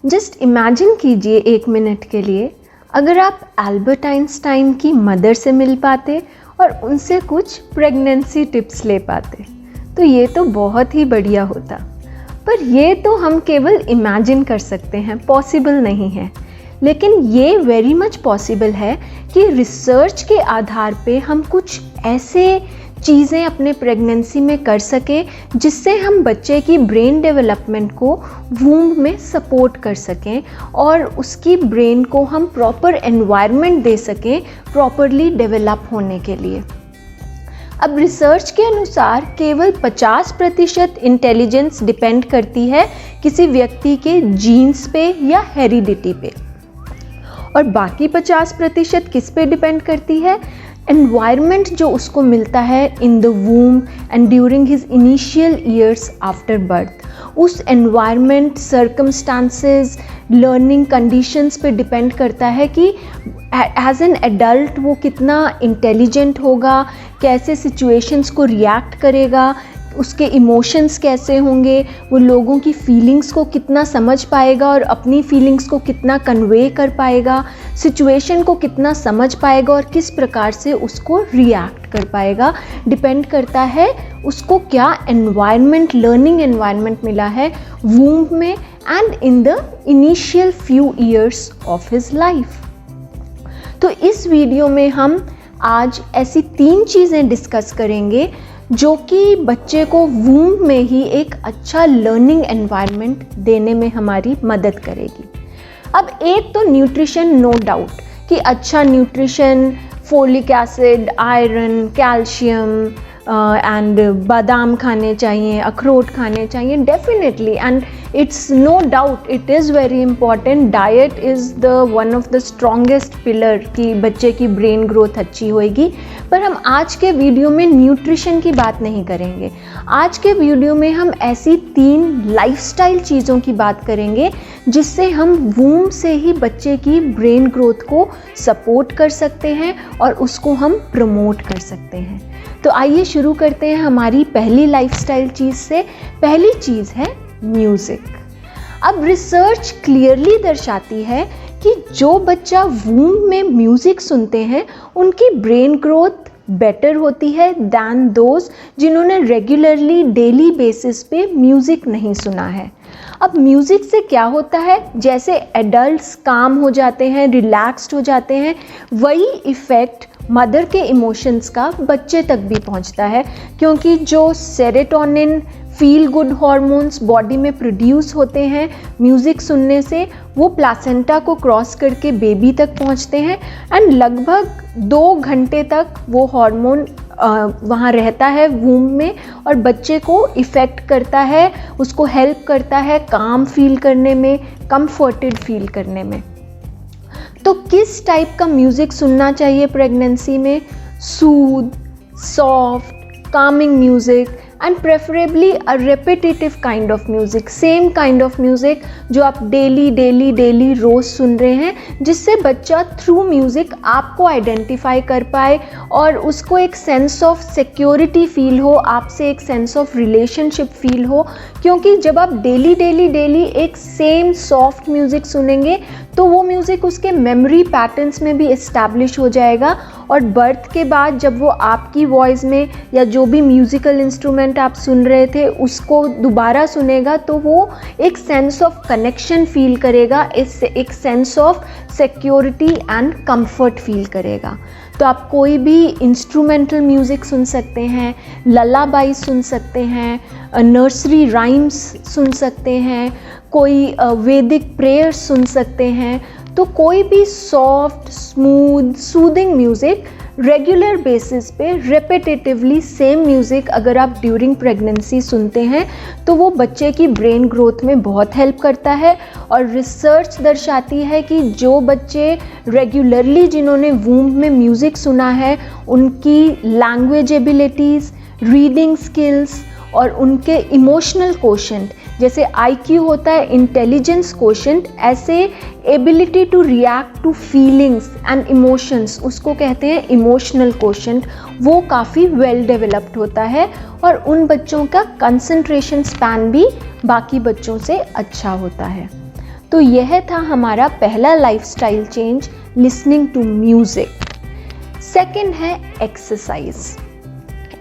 Just imagine कीजिए 1 minute के लिए, अगर आप एल्बर्ट आइंस्टाइन की मदर से मिल पाते और उनसे कुछ प्रेगनेंसी टिप्स ले पाते, तो ये तो बहुत ही बढ़िया होता। पर ये तो हम केवल इमेजिन कर सकते हैं, पॉसिबल नहीं है। लेकिन ये वेरी मच पॉसिबल है कि रिसर्च के आधार पे हम कुछ ऐसे चीज़ें अपने प्रेगनेंसी में कर सकें जिससे हम बच्चे की ब्रेन डेवलपमेंट को वूम्ब में सपोर्ट कर सकें और उसकी ब्रेन को हम प्रॉपर एनवायरनमेंट दे सकें प्रॉपरली डेवलप होने के लिए। अब रिसर्च के अनुसार केवल 50% इंटेलिजेंस डिपेंड करती है किसी व्यक्ति के जीन्स पे या हेरिडिटी पे, और बाकी 50% किस पे डिपेंड करती है? एनवायरनमेंट जो उसको मिलता है in the womb and during his initial years after birth. उस एनवायरनमेंट, सर्कमस्टांसेस, लर्निंग कंडीशंस पे डिपेंड करता है कि एज एन एडल्ट वो कितना इंटेलिजेंट होगा, कैसे सिचुएशंस को रिएक्ट करेगा, उसके इमोशंस कैसे होंगे, वो लोगों की फीलिंग्स को कितना समझ पाएगा और अपनी फीलिंग्स को कितना कन्वे कर पाएगा, सिचुएशन को कितना समझ पाएगा और किस प्रकार से उसको रिएक्ट कर पाएगा। डिपेंड करता है उसको क्या एनवायरनमेंट, लर्निंग एनवायरनमेंट मिला है वूम्ब में and in the initial few years of his life. तो इस वीडियो में हम आज ऐसी 3 चीज़ें डिस्कस करेंगे जो कि बच्चे को वूम्ब में ही एक अच्छा लर्निंग एनवायरनमेंट देने में हमारी मदद करेगी। अब एक तो न्यूट्रिशन, नो डाउट कि अच्छा nutrition, folic acid, iron, calcium and बादाम खाने चाहिए, अखरोट खाने चाहिए definitely, and it's no doubt it is very important. Diet is the one of the strongest pillar कि बच्चे की ब्रेन ग्रोथ अच्छी होएगी। पर हम आज के वीडियो में न्यूट्रिशन की बात नहीं करेंगे। आज के वीडियो में हम ऐसी 3 लाइफस्टाइल चीज़ों की बात करेंगे जिससे हम वूम्ब से ही बच्चे की ब्रेन ग्रोथ को सपोर्ट कर सकते हैं और उसको हम प्रमोट कर सकते हैं। तो आइए शुरू करते हैं हमारी पहली लाइफस्टाइल चीज़ से। पहली चीज़ है म्यूज़िक। अब रिसर्च क्लियरली दर्शाती है कि जो बच्चा वूम्ब में म्यूज़िक सुनते हैं उनकी ब्रेन ग्रोथ बेटर होती है दैन दोज जिन्होंने रेगुलरली डेली बेसिस पे म्यूज़िक नहीं सुना है। अब म्यूज़िक से क्या होता है, जैसे एडल्ट्स काम हो जाते हैं, रिलैक्स्ड हो जाते हैं, वही इफ़ेक्ट मदर के इमोशंस का बच्चे तक भी पहुंचता है, क्योंकि जो serotonin, feel good hormones body में प्रोड्यूस होते हैं म्यूज़िक सुनने से, वो प्लासेंटा को क्रॉस करके बेबी तक पहुंचते हैं एंड लगभग 2 घंटे तक वो हार्मोन वहाँ रहता है वूम्ब में और बच्चे को इफ़ेक्ट करता है, उसको हेल्प करता है काम फील करने में, कंफर्टेड फील करने में। तो किस टाइप का म्यूज़िक सुनना चाहिए प्रेगनेंसी में? Soothe, soft, calming music and preferably a repetitive kind of music, same kind of music जो आप डेली रोज़ सुन रहे हैं, जिससे बच्चा थ्रू म्यूज़िक आपको आइडेंटिफाई कर पाए और उसको एक सेंस ऑफ सिक्योरिटी फील हो, आपसे एक सेंस ऑफ रिलेशनशिप फील हो। क्योंकि जब आप डेली एक सेम सॉफ्ट म्यूज़िक सुनेंगे तो वो म्यूज़िक उसके मेमोरी पैटर्न्स में भी इस्टेब्लिश हो जाएगा और बर्थ के बाद जब वो आपकी वॉइस में या जो भी म्यूज़िकल इंस्ट्रूमेंट आप सुन रहे थे उसको दोबारा सुनेगा तो वो एक सेंस ऑफ कनेक्शन फील करेगा, इससे एक sense of security and comfort feel करेगा। तो आप कोई भी इंस्ट्रूमेंटल म्यूज़िक सुन सकते हैं, ललाबाई सुन सकते हैं, नर्सरी राइम्स सुन सकते हैं, कोई वैदिक प्रेयर्स सुन सकते हैं। तो कोई भी soft, smooth, soothing music regular basis पे रेपिटेटिवली सेम म्यूज़िक अगर आप ड्यूरिंग प्रेगनेंसी सुनते हैं तो वो बच्चे की ब्रेन ग्रोथ में बहुत हेल्प करता है। और रिसर्च दर्शाती है कि जो बच्चे रेगुलरली जिन्होंने वूम्ब में म्यूज़िक सुना है उनकी लैंग्वेज एबिलिटीज़, रीडिंग स्किल्स और उनके इमोशनल कोशेंट, जैसे IQ होता है इंटेलिजेंस कोशेंट, ऐसे ability to react to feelings and emotions, उसको कहते हैं इमोशनल कोशेंट, वो काफ़ी वेल डेवलप्ड होता है और उन बच्चों का कंसंट्रेशन स्पैन भी बाकी बच्चों से अच्छा होता है। तो यह था हमारा पहला lifestyle change, listening to music. Second है एक्सरसाइज।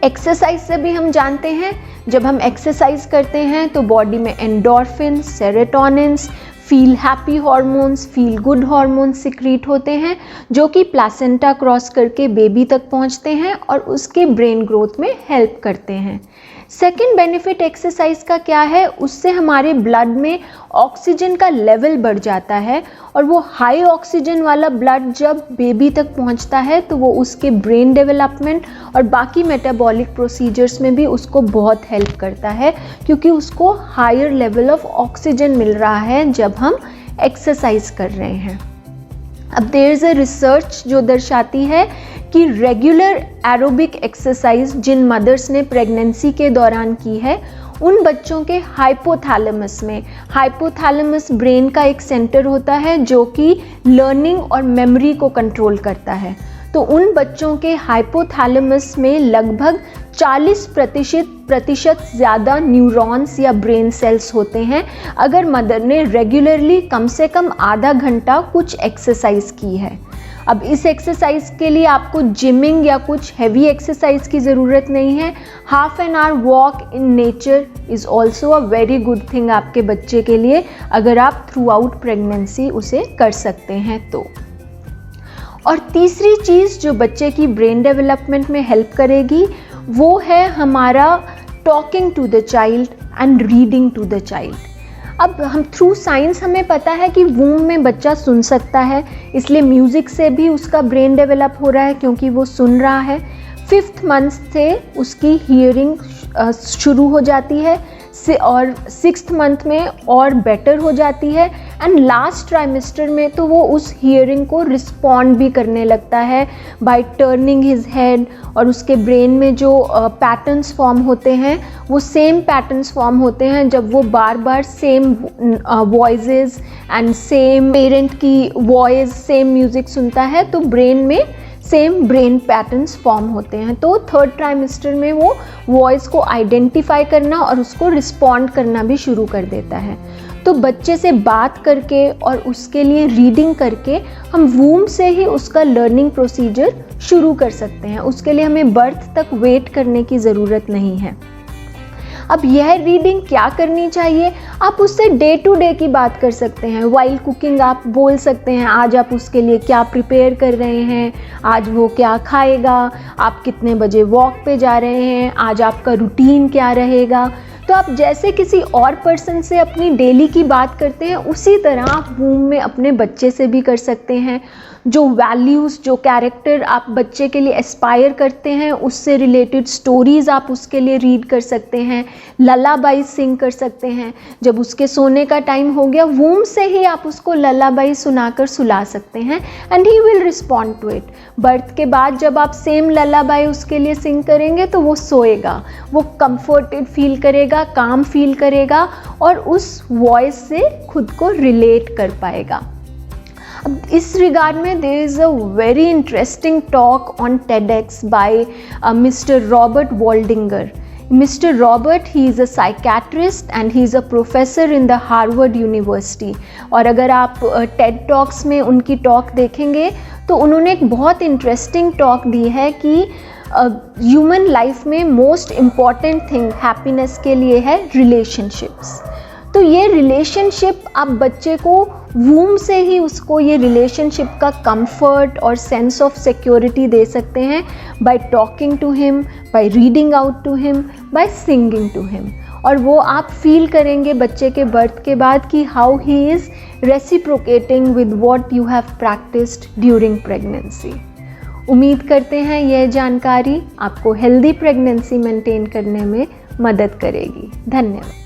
एक्सरसाइज से भी हम जानते हैं, जब हम एक्सरसाइज करते हैं तो बॉडी में endorphin, serotonins, feel happy hormones, feel good hormones secrete होते हैं, जो कि प्लासेंटा क्रॉस करके बेबी तक पहुंचते हैं और उसके ब्रेन ग्रोथ में हेल्प करते हैं। सेकेंड बेनिफिट एक्सरसाइज का क्या है, उससे हमारे ब्लड में ऑक्सीजन का लेवल बढ़ जाता है और वो हाई ऑक्सीजन वाला ब्लड जब बेबी तक पहुंचता है तो वो उसके ब्रेन डेवलपमेंट और बाकी मेटाबॉलिक प्रोसीजर्स में भी उसको बहुत हेल्प करता है, क्योंकि उसको हायर लेवल ऑफ ऑक्सीजन मिल रहा है जब हम एक्सरसाइज कर रहे हैं। अब देयर इज़ अ रिसर्च जो दर्शाती है कि रेगुलर एरोबिक एक्सरसाइज जिन मदर्स ने प्रेगनेंसी के दौरान की है, उन बच्चों के हाइपोथैलेमस में, हाइपोथैलेमस ब्रेन का एक सेंटर होता है जो कि लर्निंग और मेमोरी को कंट्रोल करता है, तो उन बच्चों के हाइपोथैलेमस में लगभग 40% ज़्यादा न्यूरॉन्स या ब्रेन सेल्स होते हैं अगर मदर ने रेगुलरली कम से कम आधा घंटा कुछ एक्सरसाइज की है। अब इस एक्सरसाइज के लिए आपको जिमिंग या कुछ हैवी एक्सरसाइज की ज़रूरत नहीं है। Half an hour walk in nature is also a very good thing आपके बच्चे के लिए, अगर आप थ्रू आउट प्रेगनेंसी उसे कर सकते हैं तो। और तीसरी चीज़ जो बच्चे की ब्रेन डेवलपमेंट में हेल्प करेगी वो है हमारा talking to the child and reading to the child. अब हम थ्रू साइंस हमें पता है कि वूम में बच्चा सुन सकता है, इसलिए म्यूज़िक से भी उसका ब्रेन डेवलप हो रहा है क्योंकि वो सुन रहा है। 5th मंथ से उसकी हियरिंग शुरू हो जाती है और 6th मंथ में और बेटर हो जाती है, एंड लास्ट ट्राइमेस्टर में तो वो उस हियरिंग को रिस्पॉन्ड भी करने लगता है बाय टर्निंग हिज हेड, और उसके ब्रेन में जो पैटर्न्स फॉर्म होते हैं वो सेम पैटर्न्स फॉर्म होते हैं जब वो बार बार same voices and same parent की वॉइस, सेम म्यूज़िक सुनता है तो ब्रेन में सेम ब्रेन पैटर्न्स फॉर्म होते हैं। तो 3rd ट्राइमेस्टर में वो वॉइस को आइडेंटिफाई करना और उसको रिस्पॉन्ड करना भी शुरू कर देता है। तो बच्चे से बात करके और उसके लिए रीडिंग करके हम वूम से ही उसका लर्निंग प्रोसीजर शुरू कर सकते हैं। उसके लिए हमें बर्थ तक वेट करने की ज़रूरत नहीं है। अब यह रीडिंग क्या करनी चाहिए, आप उससे डे टू डे की बात कर सकते हैं। वाइल कुकिंग आप बोल सकते हैं, आज आप उसके लिए क्या प्रिपेयर कर रहे हैं, आज वो क्या खाएगा, आप कितने बजे वॉक पे जा रहे हैं, आज आपका रूटीन क्या रहेगा। तो आप जैसे किसी और पर्सन से अपनी डेली की बात करते हैं, उसी तरह आप वूम में अपने बच्चे से भी कर सकते हैं। जो वैल्यूज़, जो कैरेक्टर आप बच्चे के लिए एस्पायर करते हैं, उससे रिलेटेड स्टोरीज़ आप उसके लिए रीड कर सकते हैं, ललाबाई सिंग कर सकते हैं। जब उसके सोने का टाइम हो गया, वूम से ही आप उसको ललाबाई सुनाकर सुला सकते हैं and he will respond to it. Birth के बाद जब आप सेम ललाबाई उसके लिए सिंग करेंगे तो वो सोएगा, वो कंफर्टेड फील करेगा, काम फील करेगा और उस वॉइस से खुद को रिलेट कर पाएगा। अब इस रिगार्ड में there is a very interesting talk on TEDx by mister Robert Waldinger. Mr. Robert, he is a psychiatrist and he is a professor in the Harvard University। और अगर आप TED Talks में उनकी टॉक देखेंगे तो उन्होंने एक बहुत इंटरेस्टिंग टॉक दी है कि ह्यूमन लाइफ में मोस्ट इम्पॉर्टेंट थिंग हैप्पीनेस के लिए है रिलेशनशिप्स। तो ये रिलेशनशिप आप बच्चे को वूम से ही उसको ये रिलेशनशिप का कंफर्ट और सेंस ऑफ सिक्योरिटी दे सकते हैं by talking to him, by reading out to him, by singing to him. और वो आप फील करेंगे बच्चे के बर्थ के बाद कि how he is reciprocating with what you have practised during pregnancy. उम्मीद करते हैं यह जानकारी आपको हेल्दी प्रेगनेंसी मेंटेन करने में मदद करेगी। धन्यवाद।